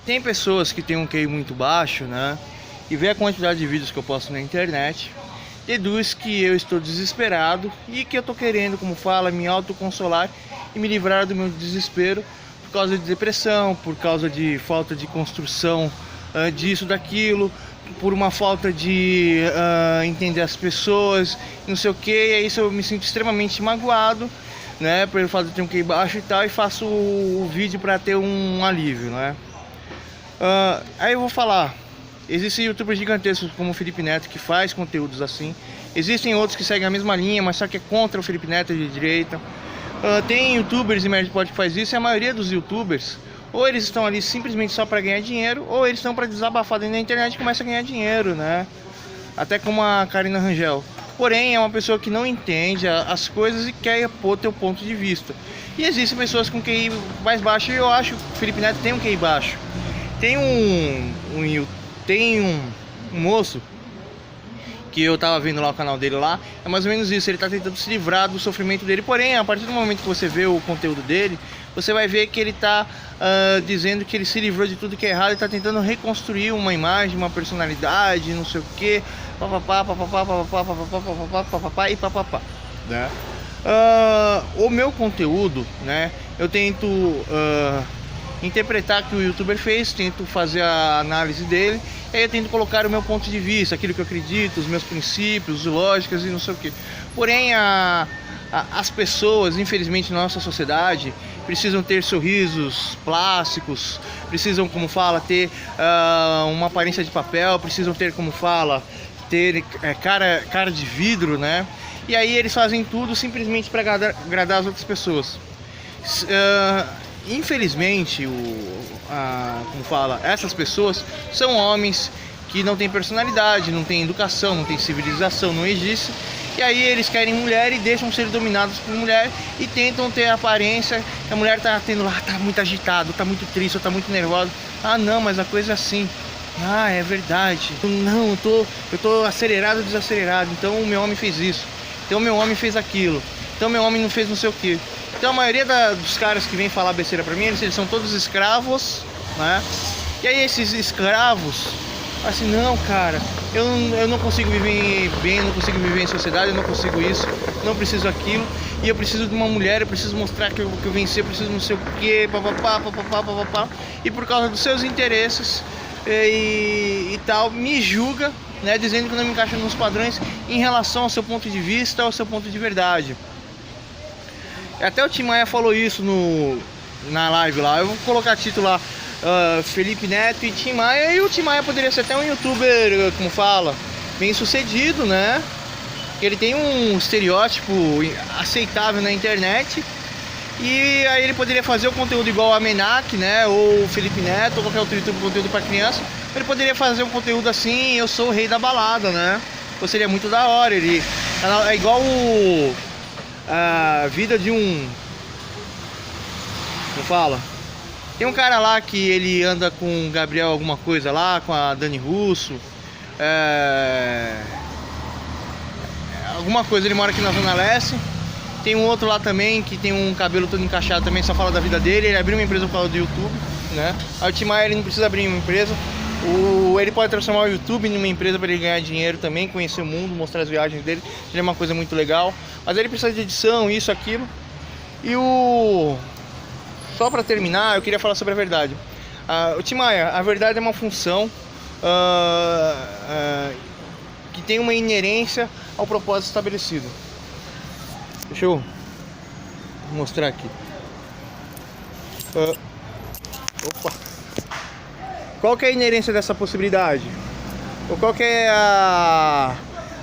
Tem pessoas que têm um QI muito baixo, né? E vê a quantidade de vídeos que eu posto na internet, deduz que eu estou desesperado e que eu estou querendo, como fala, me autoconsolar e me livrar do meu desespero por causa de depressão, por causa de falta de construção disso, daquilo, por uma falta de entender as pessoas, não sei o que. E aí isso eu me sinto extremamente magoado, né, pelo fato de ter um QI baixo e tal, e faço o vídeo para ter um alívio, né. Aí eu vou falar, existem youtubers gigantescos como o Felipe Neto que faz conteúdos assim, existem outros que seguem a mesma linha, mas só que é contra o Felipe Neto, de direita. Tem youtubers e Nerdpod que faz isso, e a maioria dos youtubers, ou eles estão ali simplesmente só para ganhar dinheiro, ou eles estão para desabafar dentro da internet e começam a ganhar dinheiro, né? Até como a Karina Rangel. Porém, é uma pessoa que não entende as coisas e quer pôr teu ponto de vista. E existem pessoas com QI mais baixo, e eu acho que o Felipe Neto tem um QI baixo. Tem um moço que eu tava vendo lá o canal dele lá, é mais ou menos isso, ele tá tentando se livrar do sofrimento dele. Porém, a partir do momento que você vê o conteúdo dele, você vai ver que ele tá dizendo que ele se livrou de tudo que é errado e tá tentando reconstruir uma imagem, uma personalidade, não sei o que, papapá, papapá, papapá, papapá, papapá, papapá e papapá, né? O meu conteúdo, né, eu tento interpretar o que o youtuber fez, tento fazer a análise dele, e aí eu tento colocar o meu ponto de vista, aquilo que eu acredito, os meus princípios, lógicas e não sei o que. Porém, as pessoas, infelizmente, na nossa sociedade, precisam ter sorrisos plásticos, precisam, como fala, ter uma aparência de papel, precisam ter, como fala, ter cara de vidro, né? E aí eles fazem tudo simplesmente para agradar as outras pessoas. Infelizmente, como fala, essas pessoas são homens que não têm personalidade, não têm educação, não têm civilização, não existe. E aí eles querem mulher e deixam ser dominados por mulher e tentam ter a aparência que a mulher tá tendo lá, tá muito agitado, tá muito triste, ou tá muito nervosa. Ah, não, mas a coisa é assim. Ah, é verdade. Não, eu tô acelerado, desacelerado. Então o meu homem fez isso. Então o meu homem fez aquilo. Então meu homem não fez não sei o que. Então a maioria dos caras que vem falar besteira pra mim, eles são todos escravos, né? E aí esses escravos, assim, não, cara, eu não consigo viver bem, não consigo viver em sociedade, eu não consigo isso, não preciso aquilo, e eu preciso de uma mulher, eu preciso mostrar que eu venci, eu preciso não sei o que, papapá, papapá, papapá, e por causa dos seus interesses e tal, me julga, né, dizendo que não me encaixa nos padrões em relação ao seu ponto de vista, ao seu ponto de verdade. Até o Tim Maia falou isso na live lá. Eu vou colocar título lá, Felipe Neto e Tim Maia. E o Tim Maia poderia ser até um youtuber, como fala, bem sucedido, né? Que ele tem um estereótipo aceitável na internet. E aí ele poderia fazer o conteúdo igual a Menac, né? Ou o Felipe Neto, ou qualquer outro youtuber com conteúdo para criança. Ele poderia fazer um conteúdo assim, eu sou o rei da balada, né? Então seria muito da hora. Ele é igual a vida de um... Como fala? Tem um cara lá que ele anda com o Gabriel alguma coisa lá, com a Dani Russo. Alguma coisa, ele mora aqui na Zona Leste. Tem um outro lá também que tem um cabelo todo encaixado também, só fala da vida dele. Ele abriu uma empresa por causa do YouTube, né? Aí o Tim Maia, ele não precisa abrir uma empresa. Ele pode transformar o YouTube em uma empresa para ele ganhar dinheiro também, conhecer o mundo, mostrar as viagens dele. Seria uma coisa muito legal. Mas ele precisa de edição, isso, aquilo. E só para terminar, eu queria falar sobre a verdade. O Tim Maia, a verdade é uma função que tem uma inerência ao propósito estabelecido. Deixa eu mostrar aqui. Opa! Qual que é a inerência dessa possibilidade? Ou qual que é a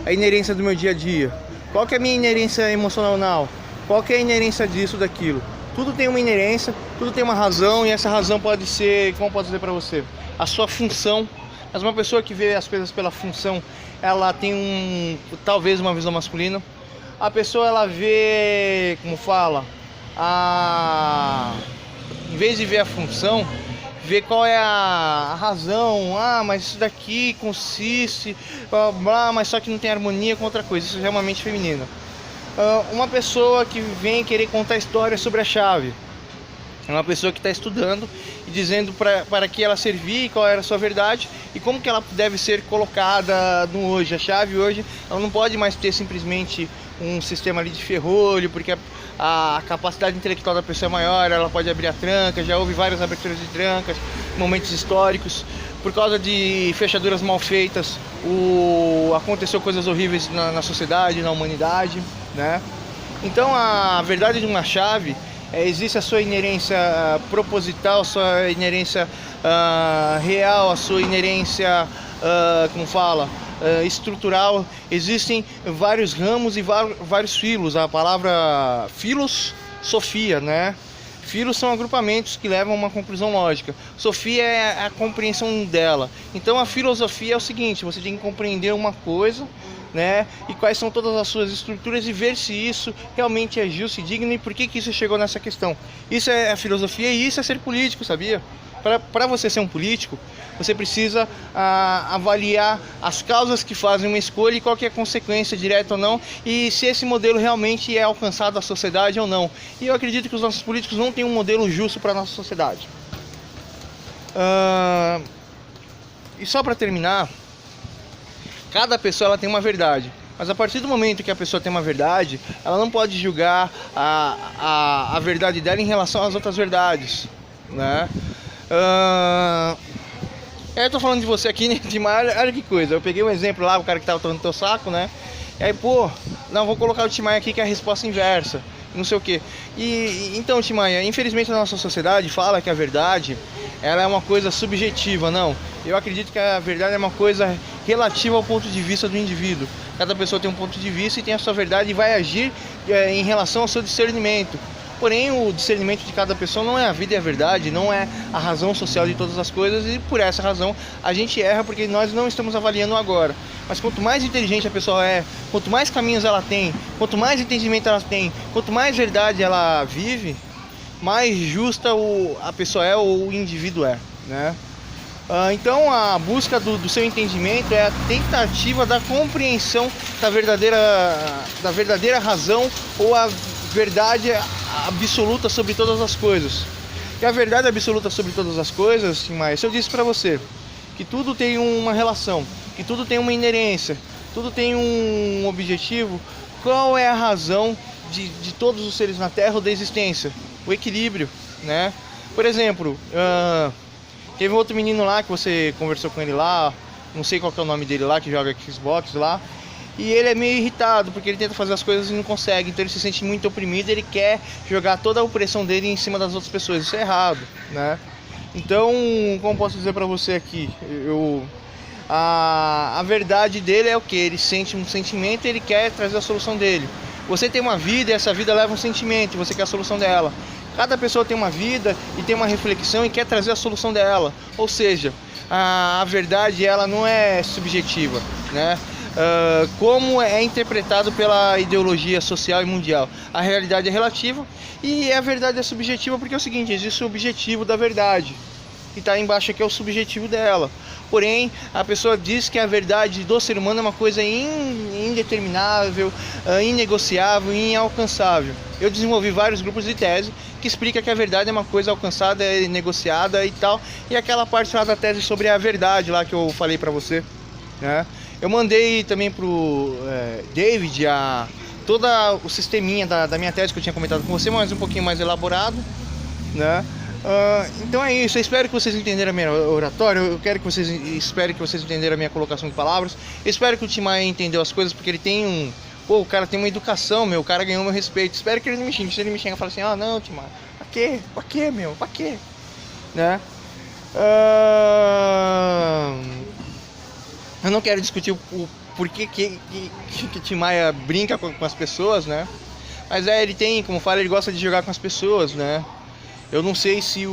inerência do meu dia a dia? Qual que é a minha inerência emocional? Qual que é a inerência disso, daquilo? Tudo tem uma inerência, tudo tem uma razão, e essa razão pode ser, como eu posso dizer pra você, a sua função. Mas uma pessoa que vê as coisas pela função, ela tem talvez uma visão masculina. A pessoa, ela vê, como fala, em vez de ver a função, ver qual é a razão. Mas isso daqui consiste, blá, blá, mas só que não tem harmonia com outra coisa. Isso é uma mente feminina. Uma pessoa que vem querer contar história sobre a chave, É uma pessoa que está estudando e dizendo para que ela servir, qual era a sua verdade e como que ela deve ser colocada no hoje. A chave hoje, ela não pode mais ter simplesmente um sistema ali de ferrolho, porque a capacidade intelectual da pessoa é maior, ela pode abrir a tranca, já houve várias aberturas de trancas, momentos históricos. Por causa de fechaduras mal feitas, aconteceu coisas horríveis na sociedade, na humanidade, né? Então a verdade de uma chave, existe a sua inerência proposital, a sua inerência real, a sua inerência, estrutural. Existem vários ramos e vários filos. A palavra filosofia, né? Filos são agrupamentos que levam a uma conclusão lógica. Sofia é a compreensão dela. Então a filosofia é o seguinte: você tem que compreender uma coisa, né? E quais são todas as suas estruturas e ver se isso realmente é justo e digno e por que isso chegou nessa questão. Isso é a filosofia e isso é ser político, sabia? Para você ser um político, você precisa avaliar as causas que fazem uma escolha e qual que é a consequência, direta ou não, e se esse modelo realmente é alcançado da sociedade ou não. E eu acredito que os nossos políticos não têm um modelo justo para a nossa sociedade. E só para terminar, cada pessoa ela tem uma verdade, mas a partir do momento que a pessoa tem uma verdade, ela não pode julgar a verdade dela em relação às outras verdades, né? Eu tô falando de você aqui, né, Timaya? Olha que coisa, eu peguei um exemplo lá, o cara que tava tomando teu saco, né? E aí, não, vou colocar o Timaya aqui que é a resposta inversa, não sei o que. Então, Timaya, infelizmente a nossa sociedade fala que a verdade, ela é uma coisa subjetiva. Não, eu acredito que a verdade é uma coisa relativa ao ponto de vista do indivíduo. Cada pessoa tem um ponto de vista e tem a sua verdade e vai agir em relação ao seu discernimento. Porém, o discernimento de cada pessoa não é a vida e a verdade, não é a razão social de todas as coisas, e por essa razão a gente erra, porque nós não estamos avaliando agora. Mas quanto mais inteligente a pessoa é, quanto mais caminhos ela tem, quanto mais entendimento ela tem, quanto mais verdade ela vive, mais justa a pessoa é ou o indivíduo é, né? Então a busca do seu entendimento é a tentativa da compreensão da verdadeira razão ou a verdade absoluta sobre todas as coisas. E a verdade absoluta sobre todas as coisas, mas se eu disse para você que tudo tem uma relação, que tudo tem uma inerência, tudo tem um objetivo, qual é a razão de todos os seres na Terra ou da existência? O equilíbrio, né? Por exemplo, teve um outro menino lá que você conversou com ele lá, não sei qual que é o nome dele lá, que joga Xbox lá, e ele é meio irritado porque ele tenta fazer as coisas e não consegue, então ele se sente muito oprimido, ele quer jogar toda a opressão dele em cima das outras pessoas. Isso é errado, né? Então, como posso dizer pra você aqui, a verdade dele é o que? Ele sente um sentimento e ele quer trazer a solução dele. Você tem uma vida e essa vida leva um sentimento e você quer a solução dela. Cada pessoa tem uma vida e tem uma reflexão e quer trazer a solução dela. Ou seja, a verdade ela não é subjetiva, né? Como é interpretado pela ideologia social e mundial. A realidade é relativa e a verdade é subjetiva, porque é o seguinte: existe o objetivo da verdade e está embaixo aqui é o subjetivo dela. Porém, a pessoa diz que a verdade do ser humano é uma coisa indeterminável, inegociável, inalcançável. Eu desenvolvi vários grupos de tese que explica que a verdade é uma coisa alcançada, negociada e tal. E aquela parte lá da tese sobre a verdade lá que eu falei pra você, né? Eu mandei também pro David todo o sisteminha da minha tese que eu tinha comentado com você, mas um pouquinho mais elaborado, né? Então é isso, eu espero que vocês entenderam a minha oratória, espero que vocês entenderam a minha colocação de palavras. Eu espero que o Timaya entendeu as coisas, porque ele tem o cara tem uma educação, o cara ganhou meu respeito. Espero que ele não me xingue, se ele me xinga, fala assim: não, Timaya, pra quê? Pra quê, meu? Pra quê? Né? Eu não quero discutir o porquê que Timaya brinca com as pessoas, né? Mas ele tem, como fala, ele gosta de jogar com as pessoas, né? Eu não sei se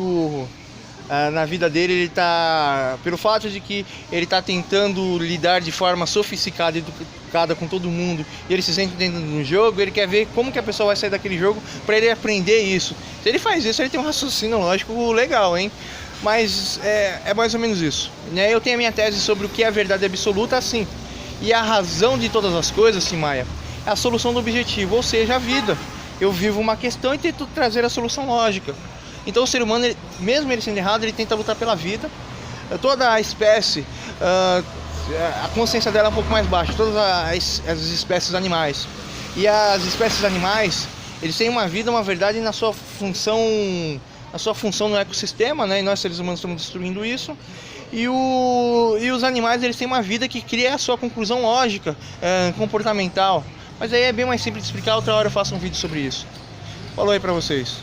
na vida dele ele tá, pelo fato de que ele tá tentando lidar de forma sofisticada e educada com todo mundo, e ele se sente dentro de um jogo, ele quer ver como que a pessoa vai sair daquele jogo para ele aprender isso. Se ele faz isso, ele tem um raciocínio lógico legal, hein? Mas é mais ou menos isso, né? Eu tenho a minha tese sobre o que é a verdade absoluta, assim. E a razão de todas as coisas, Timaya, é a solução do objetivo, ou seja, a vida. Eu vivo uma questão e tento trazer a solução lógica. Então o ser humano, mesmo ele sendo errado, ele tenta lutar pela vida. Toda a espécie, a consciência dela é um pouco mais baixa, todas as espécies animais. E as espécies animais, eles têm uma vida, uma verdade na sua função no ecossistema, né? E nós seres humanos estamos destruindo isso. E os animais, eles têm uma vida que cria a sua conclusão lógica, comportamental. Mas aí é bem mais simples de explicar, outra hora eu faço um vídeo sobre isso. Falou aí pra vocês.